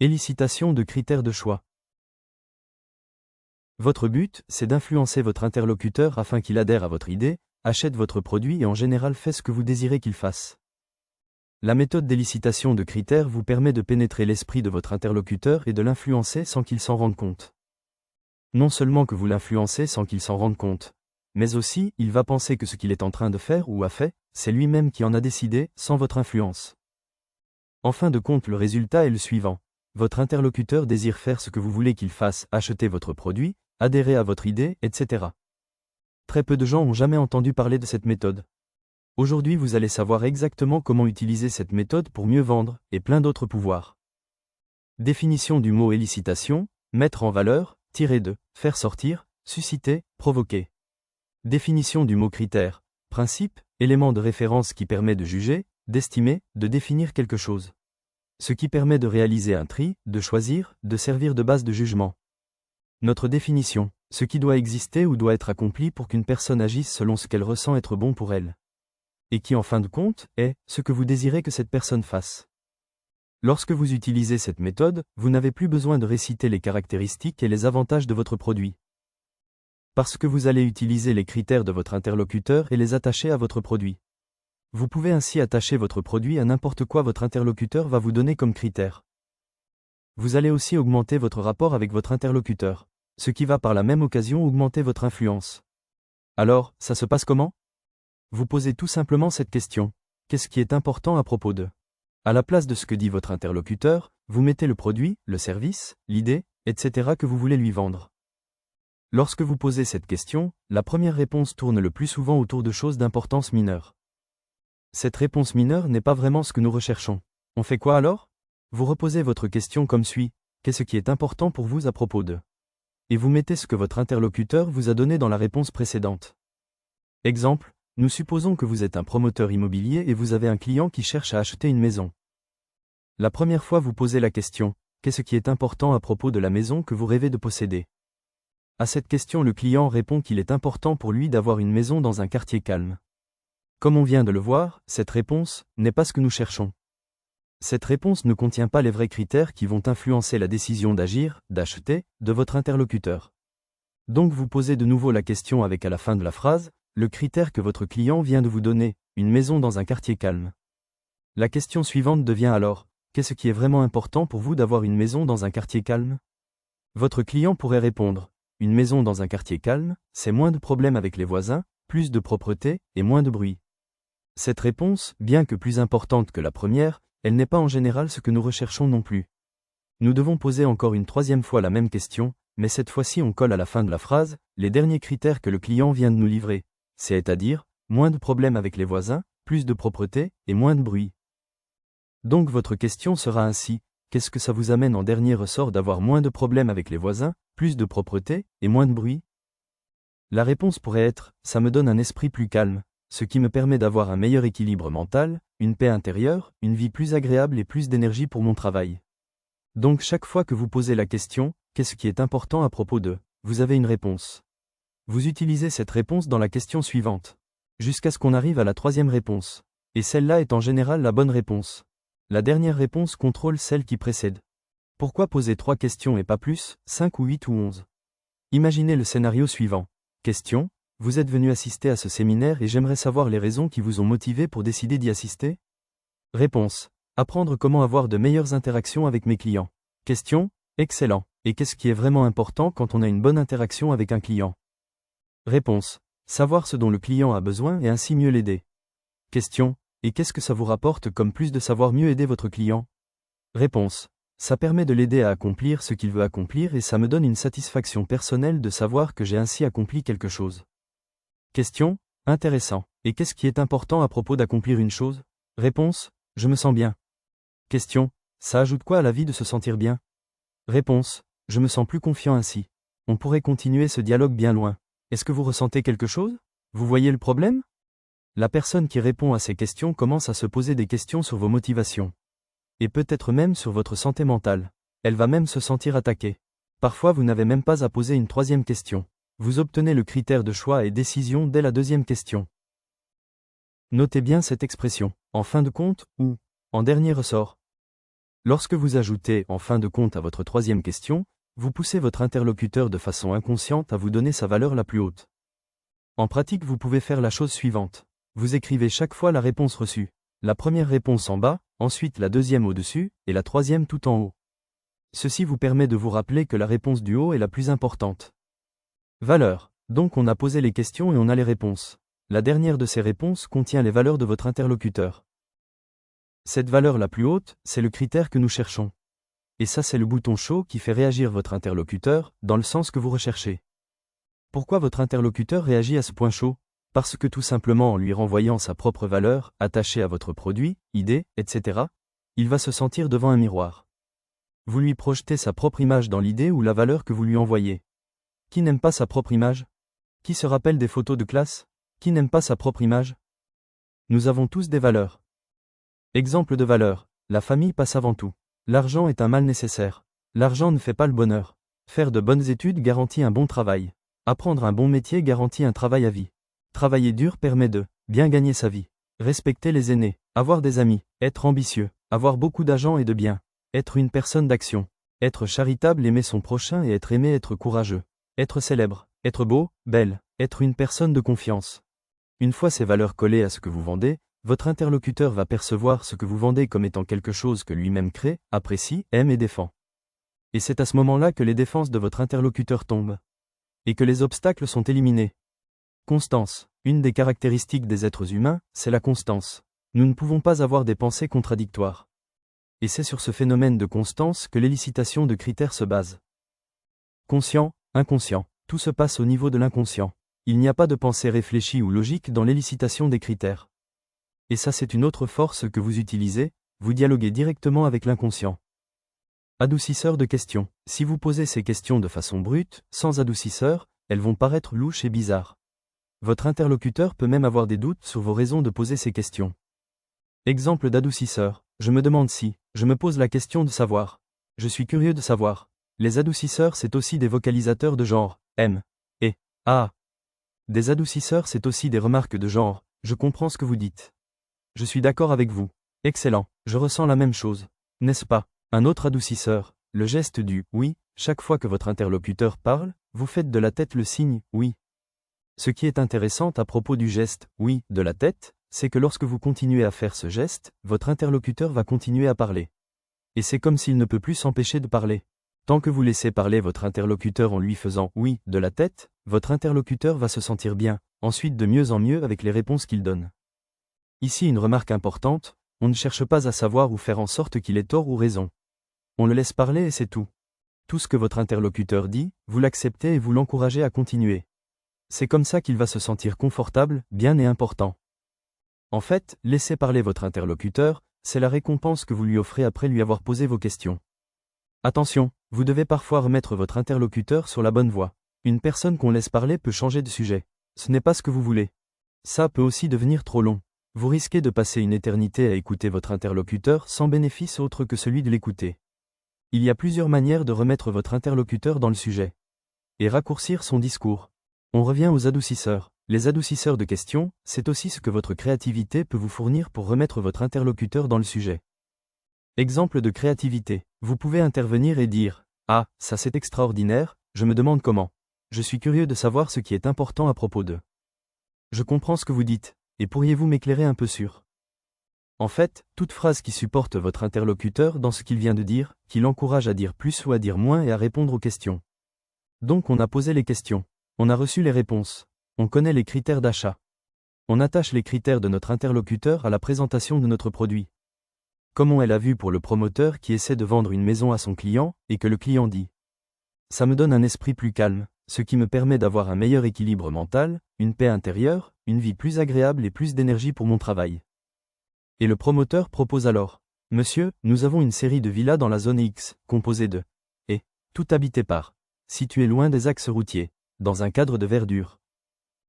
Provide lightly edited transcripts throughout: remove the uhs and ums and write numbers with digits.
Élicitation de critères de choix. Votre but, c'est d'influencer votre interlocuteur afin qu'il adhère à votre idée, achète votre produit et en général fait ce que vous désirez qu'il fasse. La méthode d'élicitation de critères vous permet de pénétrer l'esprit de votre interlocuteur et de l'influencer sans qu'il s'en rende compte. Non seulement que vous l'influencez sans qu'il s'en rende compte, mais aussi, il va penser que ce qu'il est en train de faire ou a fait, c'est lui-même qui en a décidé, sans votre influence. En fin de compte, le résultat est le suivant. Votre interlocuteur désire faire ce que vous voulez qu'il fasse, acheter votre produit, adhérer à votre idée, etc. Très peu de gens ont jamais entendu parler de cette méthode. Aujourd'hui, vous allez savoir exactement comment utiliser cette méthode pour mieux vendre, et plein d'autres pouvoirs. Définition du mot élicitation, mettre en valeur, tirer de, faire sortir, susciter, provoquer. Définition du mot critère, principe, élément de référence qui permet de juger, d'estimer, de définir quelque chose. Ce qui permet de réaliser un tri, de choisir, de servir de base de jugement. Notre définition, ce qui doit exister ou doit être accompli pour qu'une personne agisse selon ce qu'elle ressent être bon pour elle. Et qui en fin de compte, est ce que vous désirez que cette personne fasse. Lorsque vous utilisez cette méthode, vous n'avez plus besoin de réciter les caractéristiques et les avantages de votre produit. Parce que vous allez utiliser les critères de votre interlocuteur et les attacher à votre produit. Vous pouvez ainsi attacher votre produit à n'importe quoi votre interlocuteur va vous donner comme critère. Vous allez aussi augmenter votre rapport avec votre interlocuteur, ce qui va par la même occasion augmenter votre influence. Alors, ça se passe comment? Vous posez tout simplement cette question. Qu'est-ce qui est important à propos de? À la place de ce que dit votre interlocuteur, vous mettez le produit, le service, l'idée, etc. que vous voulez lui vendre. Lorsque vous posez cette question, la première réponse tourne le plus souvent autour de choses d'importance mineure. Cette réponse mineure n'est pas vraiment ce que nous recherchons. On fait quoi alors? Vous reposez votre question comme suit. Qu'est-ce qui est important pour vous à propos de? Et vous mettez ce que votre interlocuteur vous a donné dans la réponse précédente. Exemple, nous supposons que vous êtes un promoteur immobilier et vous avez un client qui cherche à acheter une maison. La première fois vous posez la question, qu'est-ce qui est important à propos de la maison que vous rêvez de posséder? À cette question le client répond qu'il est important pour lui d'avoir une maison dans un quartier calme. Comme on vient de le voir, cette réponse n'est pas ce que nous cherchons. Cette réponse ne contient pas les vrais critères qui vont influencer la décision d'agir, d'acheter, de votre interlocuteur. Donc vous posez de nouveau la question avec à la fin de la phrase, le critère que votre client vient de vous donner, une maison dans un quartier calme. La question suivante devient alors, qu'est-ce qui est vraiment important pour vous d'avoir une maison dans un quartier calme? Votre client pourrait répondre, une maison dans un quartier calme, c'est moins de problèmes avec les voisins, plus de propreté et moins de bruit. Cette réponse, bien que plus importante que la première, elle n'est pas en général ce que nous recherchons non plus. Nous devons poser encore une troisième fois la même question, mais cette fois-ci on colle à la fin de la phrase, les derniers critères que le client vient de nous livrer, c'est-à-dire, moins de problèmes avec les voisins, plus de propreté et moins de bruit. Donc votre question sera ainsi, qu'est-ce que ça vous amène en dernier ressort d'avoir moins de problèmes avec les voisins, plus de propreté et moins de bruit? La réponse pourrait être, ça me donne un esprit plus calme, ce qui me permet d'avoir un meilleur équilibre mental, une paix intérieure, une vie plus agréable et plus d'énergie pour mon travail. Donc chaque fois que vous posez la question, qu'est-ce qui est important à propos de, vous avez une réponse. Vous utilisez cette réponse dans la question suivante, jusqu'à ce qu'on arrive à la troisième réponse. Et celle-là est en général la bonne réponse. La dernière réponse contrôle celle qui précède. Pourquoi poser 3 questions et pas plus, 5 ou 8 ou 11? Imaginez le scénario suivant. Question. Vous êtes venu assister à ce séminaire et j'aimerais savoir les raisons qui vous ont motivé pour décider d'y assister? Réponse. Apprendre comment avoir de meilleures interactions avec mes clients. Question. Excellent. Et qu'est-ce qui est vraiment important quand on a une bonne interaction avec un client? Réponse. Savoir ce dont le client a besoin et ainsi mieux l'aider. Question. Et qu'est-ce que ça vous rapporte comme plus de savoir mieux aider votre client? Réponse. Ça permet de l'aider à accomplir ce qu'il veut accomplir et ça me donne une satisfaction personnelle de savoir que j'ai ainsi accompli quelque chose. Question. Intéressant. Et qu'est-ce qui est important à propos d'accomplir une chose? Réponse. Je me sens bien. Question. Ça ajoute quoi à la vie de se sentir bien? Réponse. Je me sens plus confiant ainsi. On pourrait continuer ce dialogue bien loin. Est-ce que vous ressentez quelque chose? Vous voyez le problème? La personne qui répond à ces questions commence à se poser des questions sur vos motivations. Et peut-être même sur votre santé mentale. Elle va même se sentir attaquée. Parfois vous n'avez même pas à poser une troisième question. Vous obtenez le critère de choix et décision dès la deuxième question. Notez bien cette expression, en fin de compte, ou en dernier ressort. Lorsque vous ajoutez, en fin de compte, à votre troisième question, vous poussez votre interlocuteur de façon inconsciente à vous donner sa valeur la plus haute. En pratique, vous pouvez faire la chose suivante. Vous écrivez chaque fois la réponse reçue. La première réponse en bas, ensuite la deuxième au-dessus, et la troisième tout en haut. Ceci vous permet de vous rappeler que la réponse du haut est la plus importante. Valeur. Donc on a posé les questions et on a les réponses. La dernière de ces réponses contient les valeurs de votre interlocuteur. Cette valeur la plus haute, c'est le critère que nous cherchons. Et ça c'est le bouton chaud qui fait réagir votre interlocuteur, dans le sens que vous recherchez. Pourquoi votre interlocuteur réagit à ce point chaud? Parce que tout simplement en lui renvoyant sa propre valeur, attachée à votre produit, idée, etc., il va se sentir devant un miroir. Vous lui projetez sa propre image dans l'idée ou la valeur que vous lui envoyez. Qui n'aime pas sa propre image? Qui se rappelle des photos de classe? Qui n'aime pas sa propre image? Nous avons tous des valeurs. Exemple de valeur, la famille passe avant tout. L'argent est un mal nécessaire. L'argent ne fait pas le bonheur. Faire de bonnes études garantit un bon travail. Apprendre un bon métier garantit un travail à vie. Travailler dur permet de bien gagner sa vie. Respecter les aînés, avoir des amis, être ambitieux, avoir beaucoup d'argent et de biens, être une personne d'action, être charitable, aimer son prochain et être aimé, être courageux, être célèbre, être beau, belle, être une personne de confiance. Une fois ces valeurs collées à ce que vous vendez, votre interlocuteur va percevoir ce que vous vendez comme étant quelque chose que lui-même crée, apprécie, aime et défend. Et c'est à ce moment-là que les défenses de votre interlocuteur tombent. Et que les obstacles sont éliminés. Constance. Une des caractéristiques des êtres humains, c'est la constance. Nous ne pouvons pas avoir des pensées contradictoires. Et c'est sur ce phénomène de constance que l'élicitation de critères se base. Conscient, inconscient, tout se passe au niveau de l'inconscient. Il n'y a pas de pensée réfléchie ou logique dans l'élicitation des critères. Et ça c'est une autre force que vous utilisez, vous dialoguez directement avec l'inconscient. Adoucisseur de questions. Si vous posez ces questions de façon brute, sans adoucisseur, elles vont paraître louches et bizarres. Votre interlocuteur peut même avoir des doutes sur vos raisons de poser ces questions. Exemple d'adoucisseur. Je me demande si, je me pose la question de savoir. Je suis curieux de savoir. Les adoucisseurs c'est aussi des vocalisateurs de genre, M, et, A. Des adoucisseurs c'est aussi des remarques de genre, je comprends ce que vous dites. Je suis d'accord avec vous. Excellent, je ressens la même chose. N'est-ce pas? Un autre adoucisseur, le geste du « oui », chaque fois que votre interlocuteur parle, vous faites de la tête le signe « oui ». Ce qui est intéressant à propos du geste « oui » de la tête, c'est que lorsque vous continuez à faire ce geste, votre interlocuteur va continuer à parler. Et c'est comme s'il ne peut plus s'empêcher de parler. Tant que vous laissez parler votre interlocuteur en lui faisant « oui » de la tête, votre interlocuteur va se sentir bien, ensuite de mieux en mieux avec les réponses qu'il donne. Ici une remarque importante, on ne cherche pas à savoir ou faire en sorte qu'il ait tort ou raison. On le laisse parler et c'est tout. Tout ce que votre interlocuteur dit, vous l'acceptez et vous l'encouragez à continuer. C'est comme ça qu'il va se sentir confortable, bien et important. En fait, laisser parler votre interlocuteur, c'est la récompense que vous lui offrez après lui avoir posé vos questions. Attention, vous devez parfois remettre votre interlocuteur sur la bonne voie. Une personne qu'on laisse parler peut changer de sujet. Ce n'est pas ce que vous voulez. Ça peut aussi devenir trop long. Vous risquez de passer une éternité à écouter votre interlocuteur sans bénéfice autre que celui de l'écouter. Il y a plusieurs manières de remettre votre interlocuteur dans le sujet. Et raccourcir son discours. On revient aux adoucisseurs. Les adoucisseurs de questions, c'est aussi ce que votre créativité peut vous fournir pour remettre votre interlocuteur dans le sujet. Exemple de créativité. Vous pouvez intervenir et dire « Ah, ça c'est extraordinaire, je me demande comment. Je suis curieux de savoir ce qui est important à propos de. Je comprends ce que vous dites, et pourriez-vous m'éclairer un peu sur ?» En fait, toute phrase qui supporte votre interlocuteur dans ce qu'il vient de dire, qui l'encourage à dire plus ou à dire moins et à répondre aux questions. Donc on a posé les questions. On a reçu les réponses. On connaît les critères d'achat. On attache les critères de notre interlocuteur à la présentation de notre produit. Comme on l'a vu pour le promoteur qui essaie de vendre une maison à son client, et que le client dit « Ça me donne un esprit plus calme, ce qui me permet d'avoir un meilleur équilibre mental, une paix intérieure, une vie plus agréable et plus d'énergie pour mon travail. » Et le promoteur propose alors « Monsieur, nous avons une série de villas dans la zone X, composée de « et » tout habité par « situé loin des axes routiers, dans un cadre de verdure. »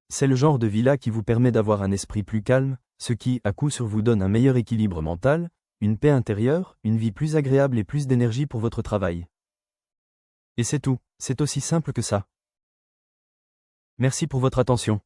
C'est le genre de villa qui vous permet d'avoir un esprit plus calme, ce qui, à coup sûr, vous donne un meilleur équilibre mental, une paix intérieure, une vie plus agréable et plus d'énergie pour votre travail. Et c'est tout, c'est aussi simple que ça. Merci pour votre attention.